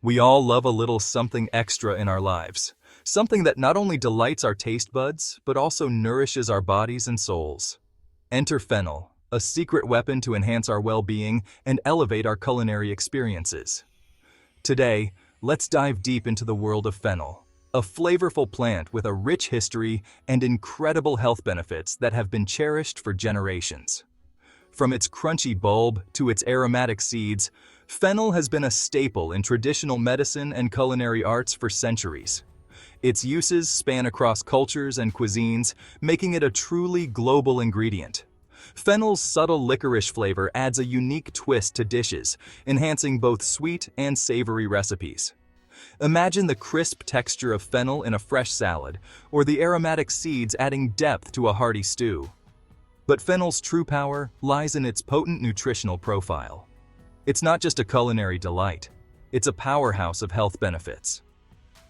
We all love a little something extra in our lives, something that not only delights our taste buds, but also nourishes our bodies and souls. Enter Fennel, a secret weapon to enhance our well-being and elevate our culinary experiences. Today, let's dive deep into the world of fennel, a flavorful plant with a rich history and incredible health benefits that have been cherished for generations. From its crunchy bulb to its aromatic seeds, fennel has been a staple in traditional medicine and culinary arts for centuries. Its uses span across cultures and cuisines, making it a truly global ingredient. Fennel's subtle licorice flavor adds a unique twist to dishes, enhancing both sweet and savory recipes. Imagine the crisp texture of fennel in a fresh salad, or the aromatic seeds adding depth to a hearty stew. But fennel's true power lies in its potent nutritional profile. It's not just a culinary delight, it's a powerhouse of health benefits.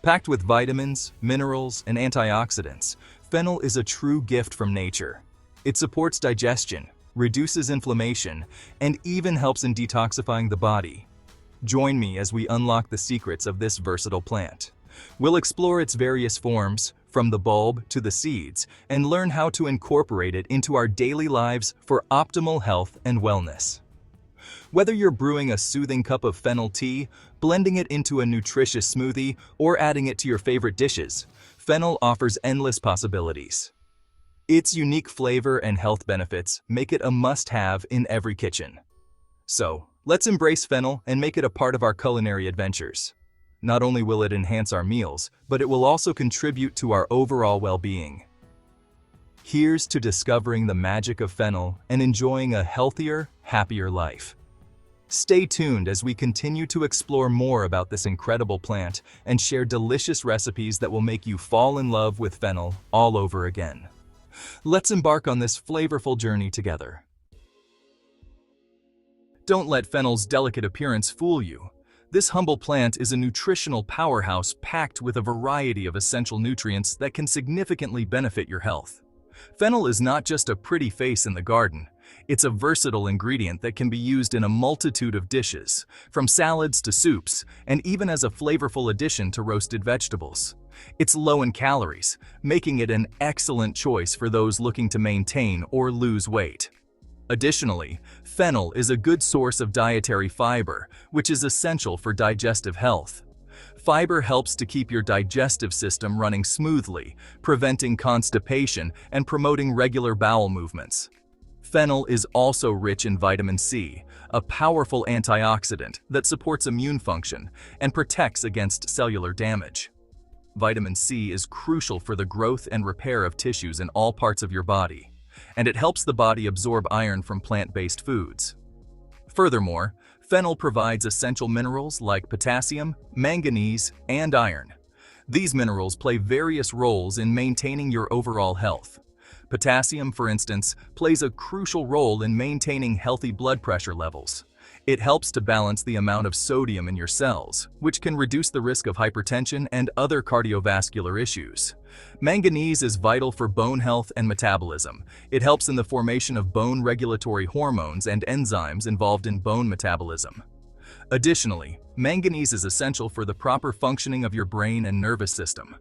Packed with vitamins, minerals, and antioxidants, fennel is a true gift from nature. It supports digestion, reduces inflammation, and even helps in detoxifying the body. Join me as we unlock the secrets of this versatile plant. We'll explore its various forms, from the bulb to the seeds, and learn how to incorporate it into our daily lives for optimal health and wellness. Whether you're brewing a soothing cup of fennel tea, blending it into a nutritious smoothie, or adding it to your favorite dishes, fennel offers endless possibilities. Its unique flavor and health benefits make it a must-have in every kitchen. So, let's embrace fennel and make it a part of our culinary adventures. Not only will it enhance our meals, but it will also contribute to our overall well-being. Here's to discovering the magic of fennel and enjoying a healthier, happier life. Stay tuned as we continue to explore more about this incredible plant and share delicious recipes that will make you fall in love with fennel all over again. Let's embark on this flavorful journey together. Don't let fennel's delicate appearance fool you. This humble plant is a nutritional powerhouse packed with a variety of essential nutrients that can significantly benefit your health. Fennel is not just a pretty face in the garden. It's a versatile ingredient that can be used in a multitude of dishes, from salads to soups, and even as a flavorful addition to roasted vegetables. It's low in calories, making it an excellent choice for those looking to maintain or lose weight. Additionally, fennel is a good source of dietary fiber, which is essential for digestive health. Fiber helps to keep your digestive system running smoothly, preventing constipation and promoting regular bowel movements. Fennel is also rich in vitamin C, a powerful antioxidant that supports immune function and protects against cellular damage. Vitamin C is crucial for the growth and repair of tissues in all parts of your body, and it helps the body absorb iron from plant-based foods. Furthermore, fennel provides essential minerals like potassium, manganese, and iron. These minerals play various roles in maintaining your overall health. Potassium, for instance, plays a crucial role in maintaining healthy blood pressure levels. It helps to balance the amount of sodium in your cells, which can reduce the risk of hypertension and other cardiovascular issues. Manganese is vital for bone health and metabolism. It helps in the formation of bone regulatory hormones and enzymes involved in bone metabolism. Additionally, manganese is essential for the proper functioning of your brain and nervous system.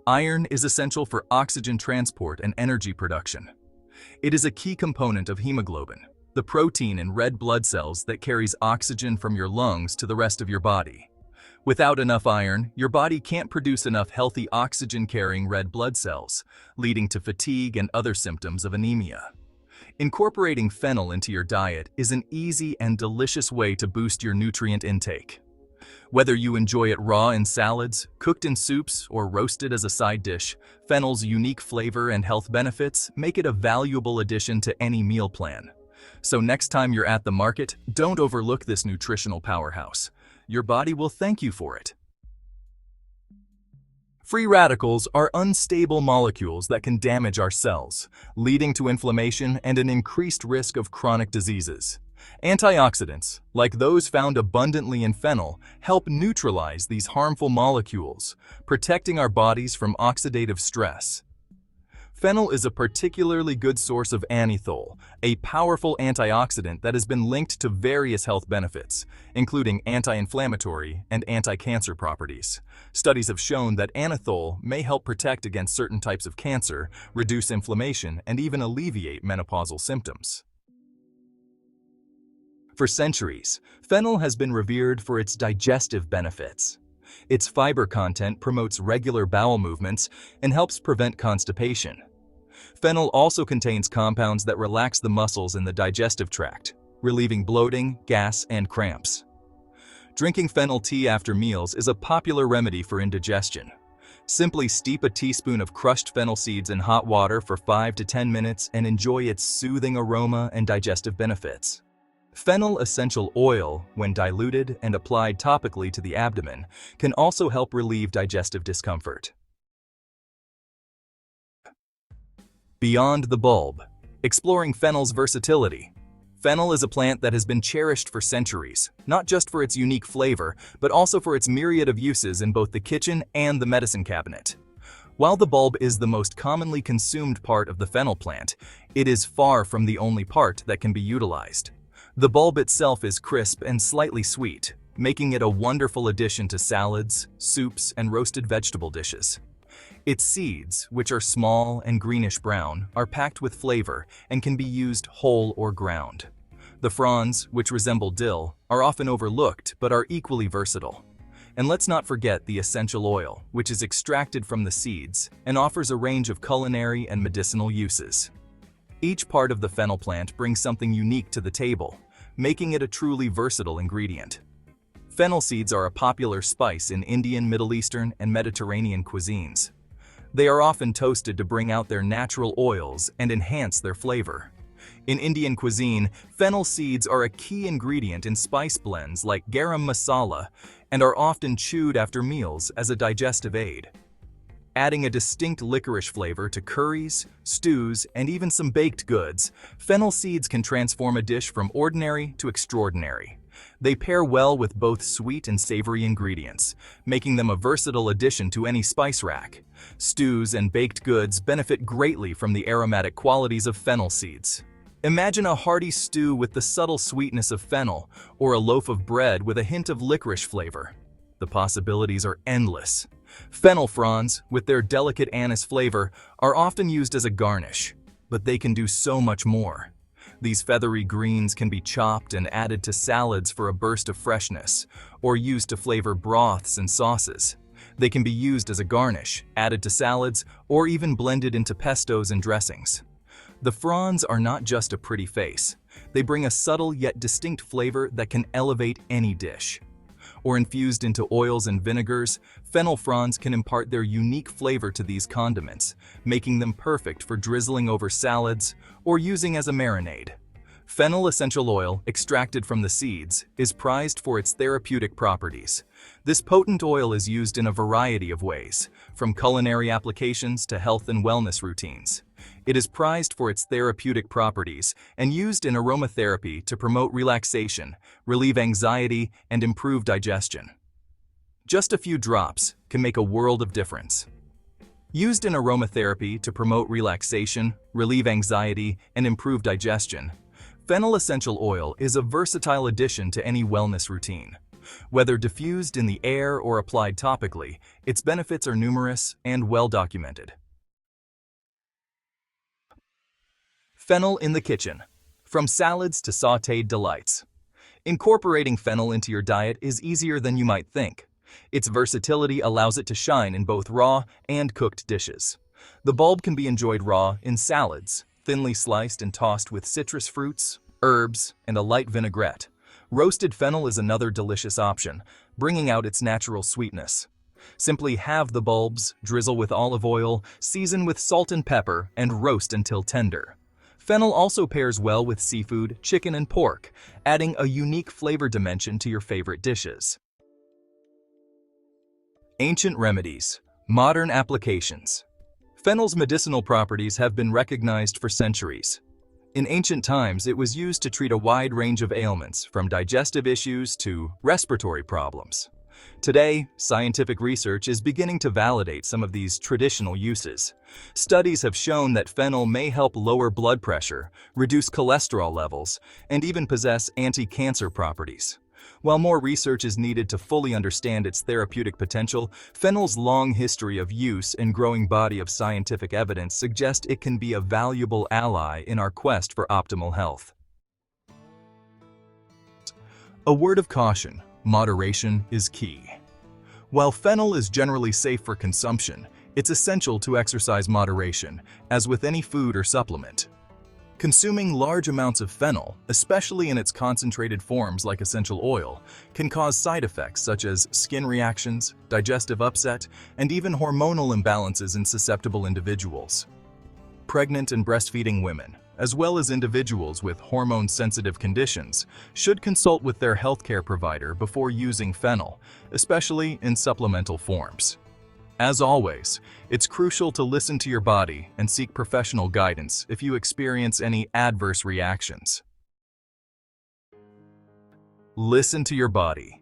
Iron is essential for oxygen transport and energy production. It is a key component of hemoglobin, the protein in red blood cells that carries oxygen from your lungs to the rest of your body. Without enough iron, your body can't produce enough healthy oxygen-carrying red blood cells, leading to fatigue and other symptoms of anemia. Incorporating fennel into your diet is an easy and delicious way to boost your nutrient intake. Whether you enjoy it raw in salads, cooked in soups, or roasted as a side dish, fennel's unique flavor and health benefits make it a valuable addition to any meal plan. So next time you're at the market, don't overlook this nutritional powerhouse. Your body will thank you for it. Free radicals are unstable molecules that can damage our cells, leading to inflammation and an increased risk of chronic diseases. Antioxidants, like those found abundantly in fennel, help neutralize these harmful molecules, protecting our bodies from oxidative stress. Fennel is a particularly good source of anethol, a powerful antioxidant that has been linked to various health benefits, including anti-inflammatory and anti-cancer properties. Studies have shown that anethol may help protect against certain types of cancer, reduce inflammation, and even alleviate menopausal symptoms. For centuries, fennel has been revered for its digestive benefits. Its fiber content promotes regular bowel movements and helps prevent constipation. Fennel also contains compounds that relax the muscles in the digestive tract, relieving bloating, gas, and cramps. Drinking fennel tea after meals is a popular remedy for indigestion. Simply steep a teaspoon of crushed fennel seeds in hot water for 5 to 10 minutes and enjoy its soothing aroma and digestive benefits. Fennel essential oil, when diluted and applied topically to the abdomen, can also help relieve digestive discomfort. Beyond the bulb, exploring fennel's versatility. Fennel is a plant that has been cherished for centuries, not just for its unique flavor, but also for its myriad of uses in both the kitchen and the medicine cabinet. While the bulb is the most commonly consumed part of the fennel plant, it is far from the only part that can be utilized. The bulb itself is crisp and slightly sweet, making it a wonderful addition to salads, soups, and roasted vegetable dishes. Its seeds, which are small and greenish-brown, are packed with flavor and can be used whole or ground. The fronds, which resemble dill, are often overlooked but are equally versatile. And let's not forget the essential oil, which is extracted from the seeds and offers a range of culinary and medicinal uses. Each part of the fennel plant brings something unique to the table, making it a truly versatile ingredient. Fennel seeds are a popular spice in Indian, Middle Eastern, and Mediterranean cuisines. They are often toasted to bring out their natural oils and enhance their flavor. In Indian cuisine, fennel seeds are a key ingredient in spice blends like garam masala and are often chewed after meals as a digestive aid. Adding a distinct licorice flavor to curries, stews, and even some baked goods, fennel seeds can transform a dish from ordinary to extraordinary. They pair well with both sweet and savory ingredients, making them a versatile addition to any spice rack. Stews and baked goods benefit greatly from the aromatic qualities of fennel seeds. Imagine a hearty stew with the subtle sweetness of fennel, or a loaf of bread with a hint of licorice flavor. The possibilities are endless. Fennel fronds, with their delicate anise flavor, are often used as a garnish, but they can do so much more. These feathery greens can be chopped and added to salads for a burst of freshness, or used to flavor broths and sauces. They can be used as a garnish, added to salads, or even blended into pestos and dressings. The fronds are not just a pretty face. They bring a subtle yet distinct flavor that can elevate any dish. Or infused into oils and vinegars, fennel fronds can impart their unique flavor to these condiments, making them perfect for drizzling over salads or using as a marinade. Fennel essential oil, extracted from the seeds, is prized for its therapeutic properties. This potent oil is used in a variety of ways, from culinary applications to health and wellness routines. It is prized for its therapeutic properties and used in aromatherapy to promote relaxation, relieve anxiety, and improve digestion. Just a few drops can make a world of difference. Used in aromatherapy to promote relaxation, relieve anxiety, and improve digestion, fennel essential oil is a versatile addition to any wellness routine. Whether diffused in the air or applied topically, its benefits are numerous and well documented. Fennel in the kitchen. From salads to sautéed delights. Incorporating fennel into your diet is easier than you might think. Its versatility allows it to shine in both raw and cooked dishes. The bulb can be enjoyed raw in salads, thinly sliced and tossed with citrus fruits, herbs, and a light vinaigrette. Roasted fennel is another delicious option, bringing out its natural sweetness. Simply halve the bulbs, drizzle with olive oil, season with salt and pepper, and roast until tender. Fennel also pairs well with seafood, chicken, and pork, adding a unique flavor dimension to your favorite dishes. Ancient remedies, modern applications. Fennel's medicinal properties have been recognized for centuries. In ancient times, it was used to treat a wide range of ailments, from digestive issues to respiratory problems. Today, scientific research is beginning to validate some of these traditional uses. Studies have shown that fennel may help lower blood pressure, reduce cholesterol levels, and even possess anti-cancer properties. While more research is needed to fully understand its therapeutic potential, fennel's long history of use and growing body of scientific evidence suggest it can be a valuable ally in our quest for optimal health. A word of caution: moderation is key. While fennel is generally safe for consumption, it's essential to exercise moderation, as with any food or supplement. Consuming large amounts of fennel, especially in its concentrated forms like essential oil, can cause side effects such as skin reactions, digestive upset, and even hormonal imbalances in susceptible individuals. Pregnant and breastfeeding women, as well as individuals with hormone-sensitive conditions, should consult with their healthcare provider before using fennel, especially in supplemental forms. As always, it's crucial to listen to your body and seek professional guidance if you experience any adverse reactions. Listen to your body.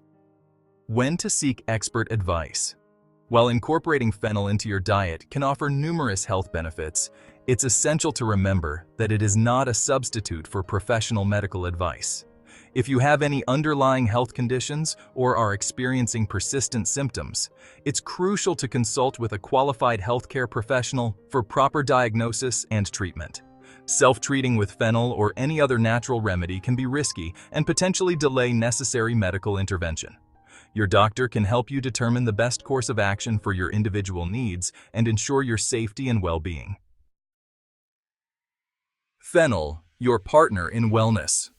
When to seek expert advice. While incorporating fennel into your diet can offer numerous health benefits, it's essential to remember that it is not a substitute for professional medical advice. If you have any underlying health conditions or are experiencing persistent symptoms, it's crucial to consult with a qualified healthcare professional for proper diagnosis and treatment. Self-treating with fennel or any other natural remedy can be risky and potentially delay necessary medical intervention. Your doctor can help you determine the best course of action for your individual needs and ensure your safety and well-being. Fennel, your partner in wellness.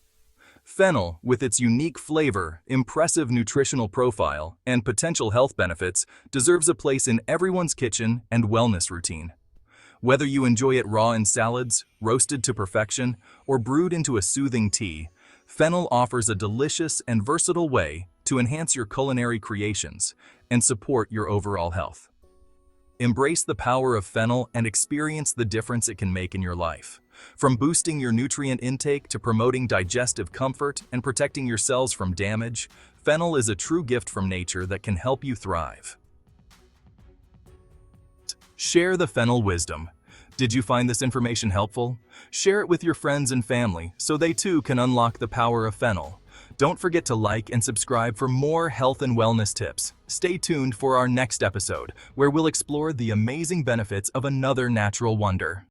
Fennel, with its unique flavor, impressive nutritional profile, and potential health benefits, deserves a place in everyone's kitchen and wellness routine. Whether you enjoy it raw in salads, roasted to perfection, or brewed into a soothing tea, fennel offers a delicious and versatile way to enhance your culinary creations and support your overall health. Embrace the power of fennel and experience the difference it can make in your life. From boosting your nutrient intake to promoting digestive comfort and protecting your cells from damage, fennel is a true gift from nature that can help you thrive. Share the fennel wisdom. Did you find this information helpful? Share it with your friends and family so they too can unlock the power of fennel. Don't forget to like and subscribe for more health and wellness tips. Stay tuned for our next episode, where we'll explore the amazing benefits of another natural wonder.